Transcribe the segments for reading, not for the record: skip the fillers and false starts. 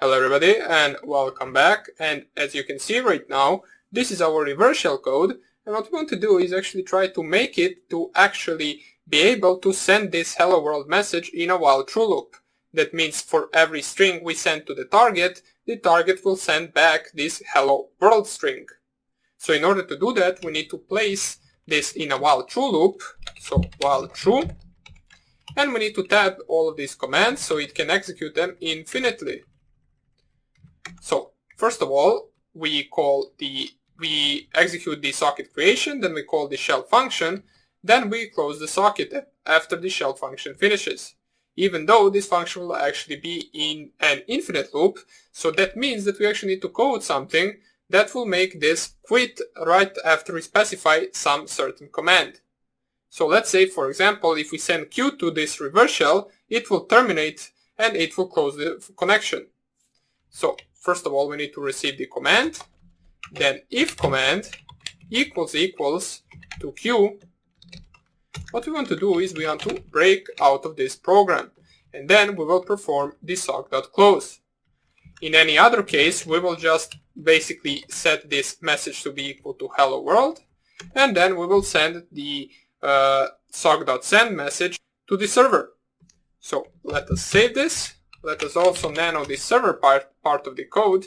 Hello everybody and welcome back, and as you can see right now, this is our reverse shell code, and what we want to do is actually try to make it to actually be able to send this hello world message in a while true loop. That means for every string we send to the target will send back this hello world string. So in order to do that, we need to place this in a while true loop, so while true, and we need to tab all of these commands so it can execute them infinitely. So first of all, we execute the socket creation, then we call the shell function, then we close the socket after the shell function finishes. Even though this function will actually be in an infinite loop, so that means that we actually need to code something that will make this quit right after we specify some certain command. So let's say, for example, if we send Q to this reverse shell, it will terminate and it will close the connection. So first of all, we need to receive the command, then if command equals to Q, what we want to do is we want to break out of this program, and then we will perform the sock.close. In any other case, we will just basically set this message to be equal to hello world, and then we will send the sock.send message to the server. So let us save this. Let us also nano the server part of the code,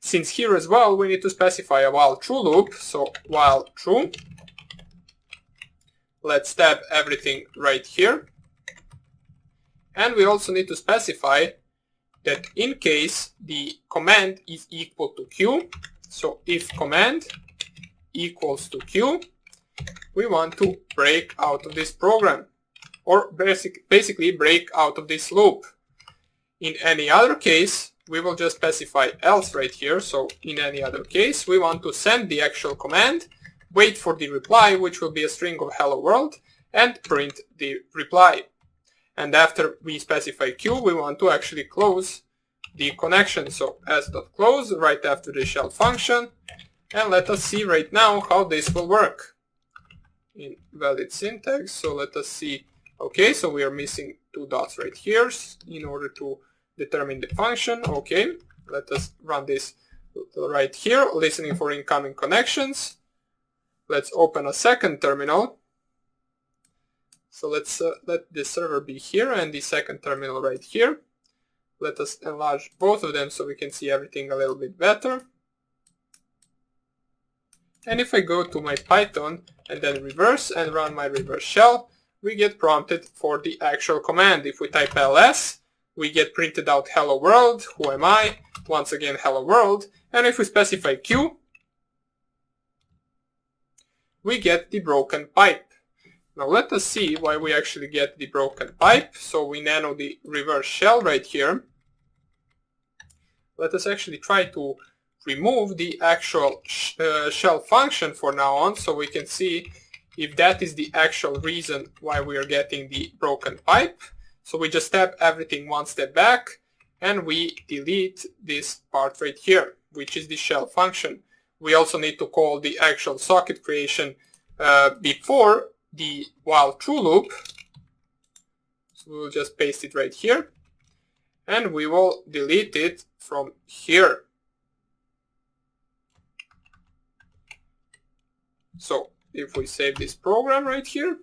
since here as well we need to specify a while true loop. So while true, let's tab everything right here, and we also need to specify that in case the command is equal to Q, so if command equals to Q, we want to break out of this program, or basically break out of this loop. In any other case, we will just specify else right here. So in any other case, we want to send the actual command, wait for the reply, which will be a string of hello world, and print the reply. And after we specify Q, we want to actually close the connection. So s.close right after the shell function, and let us see right now how this will work in valid syntax. So let us see. Okay, so we are missing two dots right here in order to determine the function. Okay, let us run this right here, listening for incoming connections. Let's open a second terminal. So let's let the server be here and the second terminal right here. Let us enlarge both of them so we can see everything a little bit better. And if I go to my Python and then reverse and run my reverse shell, we get prompted for the actual command. If we type ls, we get printed out hello world, who am I, once again hello world, and if we specify Q, we get the broken pipe. Now let us see why we actually get the broken pipe. So we nano the reverse shell right here. Let us actually try to remove the actual shell function for now on, so we can see if that is the actual reason why we are getting the broken pipe. So we just tab everything one step back and we delete this part right here, which is the shell function. We also need to call the actual socket creation before the while true loop. So we will just paste it right here and we will delete it from here. So if we save this program right here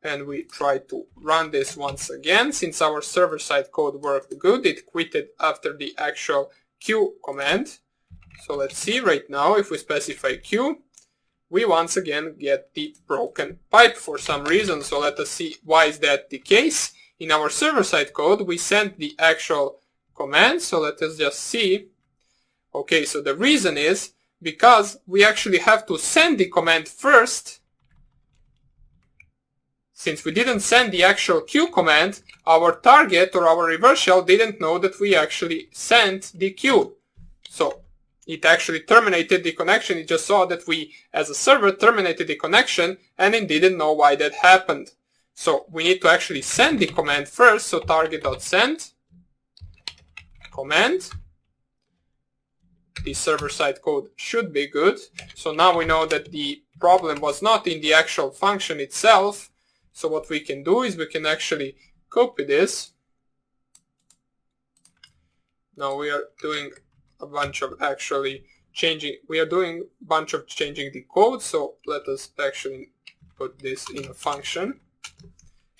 and we try to run this once again, since our server-side code worked good, it quitted after the actual Q command. So let's see right now, if we specify Q, we once again get the broken pipe for some reason. So let us see why is that the case. In our server-side code, we sent the actual command. So let us just see. Okay, so the reason is because we actually have to send the command first. Since we didn't send the actual Q command, our target or our reverse shell didn't know that we actually sent the Q. So it actually terminated the connection. It just saw that we, as a server, terminated the connection, and it didn't know why that happened. So we need to actually send the command first. So target.send command. The server-side code should be good. So now we know that the problem was not in the actual function itself. So what we can do is we can actually copy this Now we are doing a bunch of changing the code, so let us actually put this in a function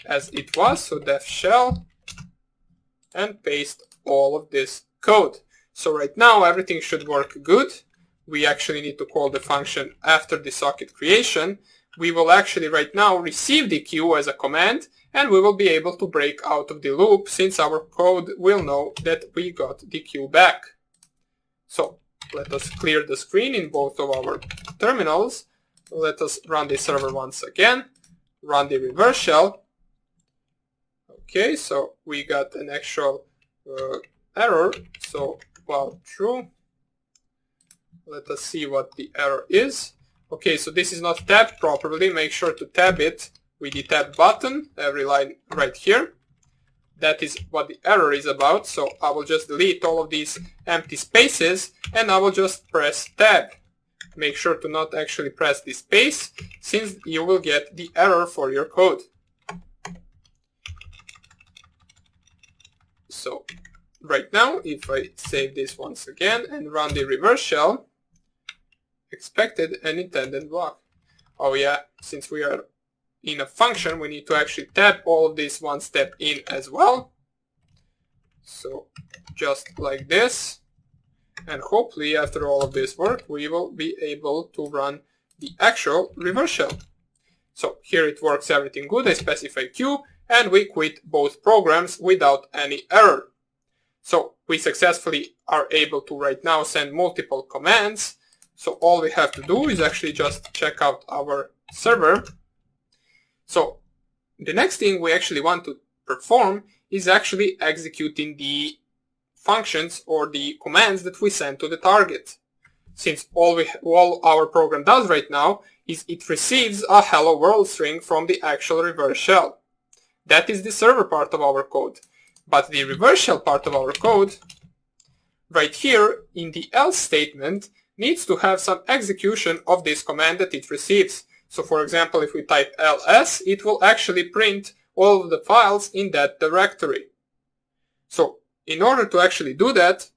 as it was, so def shell, and paste all of this code. So right now everything should work good. We actually need to call the function after the socket creation. We will actually right now receive the queue as a command, and we will be able to break out of the loop since our code will know that we got the queue back. So let us clear the screen in both of our terminals. Let us run the server once again, run the reverse shell. Okay, so we got an actual error, so while true. Let us see what the error is. Okay, so this is not tabbed properly. Make sure to tab it with the tab button, every line right here. That is what the error is about. So I will just delete all of these empty spaces and I will just press tab. Make sure to not actually press the space, since you will get the error for your code. So right now, if I save this once again and run the reverse shell, expected and intended block. Oh yeah, since we are in a function, we need to actually tab all of this one step in as well. So just like this, and hopefully after all of this work, we will be able to run the actual reverse shell. So here it works everything good. I specify queue and we quit both programs without any error. So we successfully are able to right now send multiple commands. So all we have to do is actually just check out our server. So the next thing we actually want to perform is actually executing the functions or the commands that we send to the target. Since all our program does right now is it receives a hello world string from the actual reverse shell. That is the server part of our code. But the reverse shell part of our code, right here in the else statement, needs to have some execution of this command that it receives. So for example, if we type ls, it will actually print all of the files in that directory. So in order to actually do that,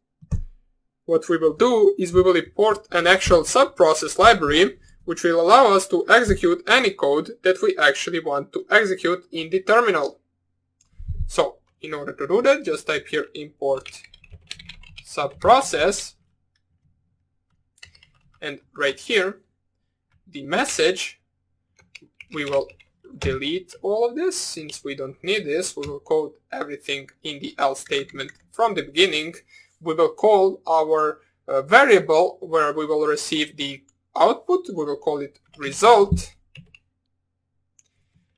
what we will do is we will import an actual subprocess library which will allow us to execute any code that we actually want to execute in the terminal. So in order to do that, just type here import subprocess. And right here, the message, we will delete all of this since we don't need this. We will code everything in the else statement from the beginning. We will call our variable where we will receive the output. We will call it result.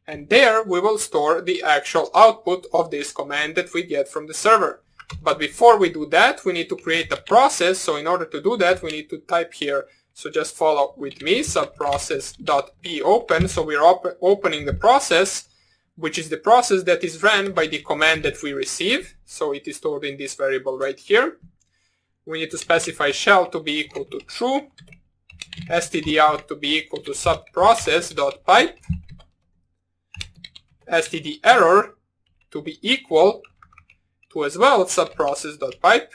And there we will store the actual output of this command that we get from the server. But before we do that, we need to create a process. So in order to do that, we need to type here, so just follow with me, subprocess.popen. So we're opening the process, which is the process that is ran by the command that we receive. So it is stored in this variable right here. We need to specify shell to be equal to true, stdout to be equal to subprocess.pipe, stderror to be equal to as well subprocess.pipe.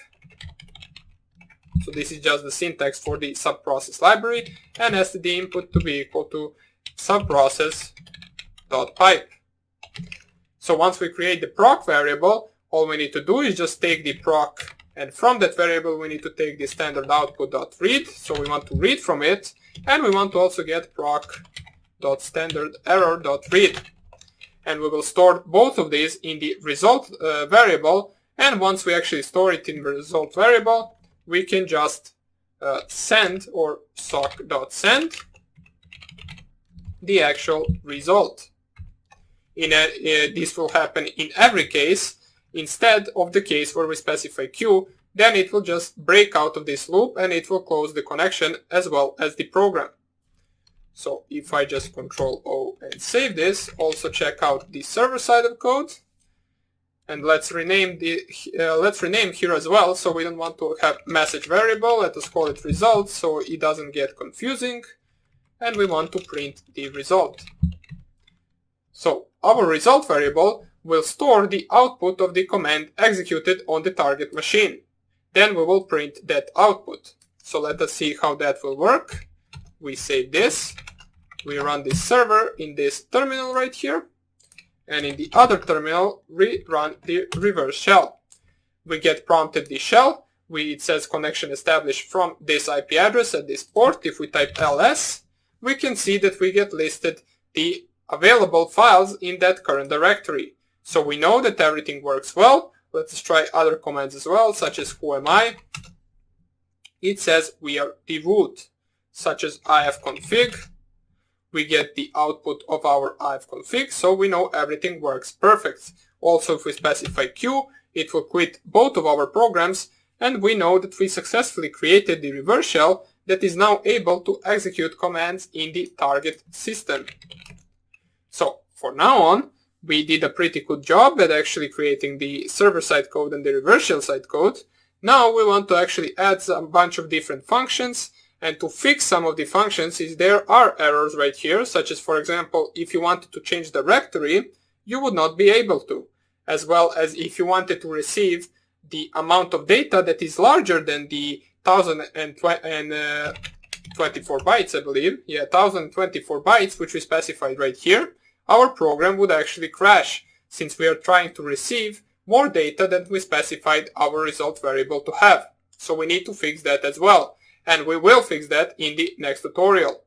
So this is just the syntax for the subprocess library, and std input to be equal to subprocess.pipe. So once we create the proc variable, all we need to do is just take the proc, and from that variable we need to take the standard output.read. So we want to read from it, and we want to also get proc.standarderror.read. And we will store both of these in the result variable, and once we actually store it in the result variable, we can just send or sock.send the actual result. This will happen in every case. Instead of the case where we specify queue, then it will just break out of this loop and it will close the connection as well as the program. So if I just Control O and save this, also check out the server side of code. And let's rename here as well, so we don't want to have message variable. Let us call it result so it doesn't get confusing. And we want to print the result. So our result variable will store the output of the command executed on the target machine. then we will print that output. So let us see how that will work. We save this. We run this server in this terminal right here. And in the other terminal, we run the reverse shell. We get prompted the shell. It says connection established from this IP address at this port. If we type ls, we can see that we get listed the available files in that current directory. So we know that everything works well. Let's try other commands as well, such as who am I. It says we are the root, such as ifconfig. We get the output of our ifconfig, so we know everything works perfect. Also, if we specify q, it will quit both of our programs, and we know that we successfully created the reverse shell that is now able to execute commands in the target system. So for now on, we did a pretty good job at actually creating the server-side code and the reverse shell side code. Now we want to actually add a bunch of different functions, and to fix some of the functions is there are errors right here, such as, for example, if you wanted to change directory, you would not be able to, as well as if you wanted to receive the amount of data that is larger than the 1024 bytes, I believe. Yeah, 1024 bytes, which we specified right here. Our program would actually crash, since we are trying to receive more data than we specified our result variable to have. So we need to fix that as well. And we will fix that in the next tutorial.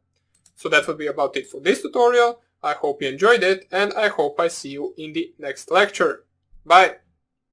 So that will be about it for this tutorial. I hope you enjoyed it, and I hope I see you in the next lecture. Bye!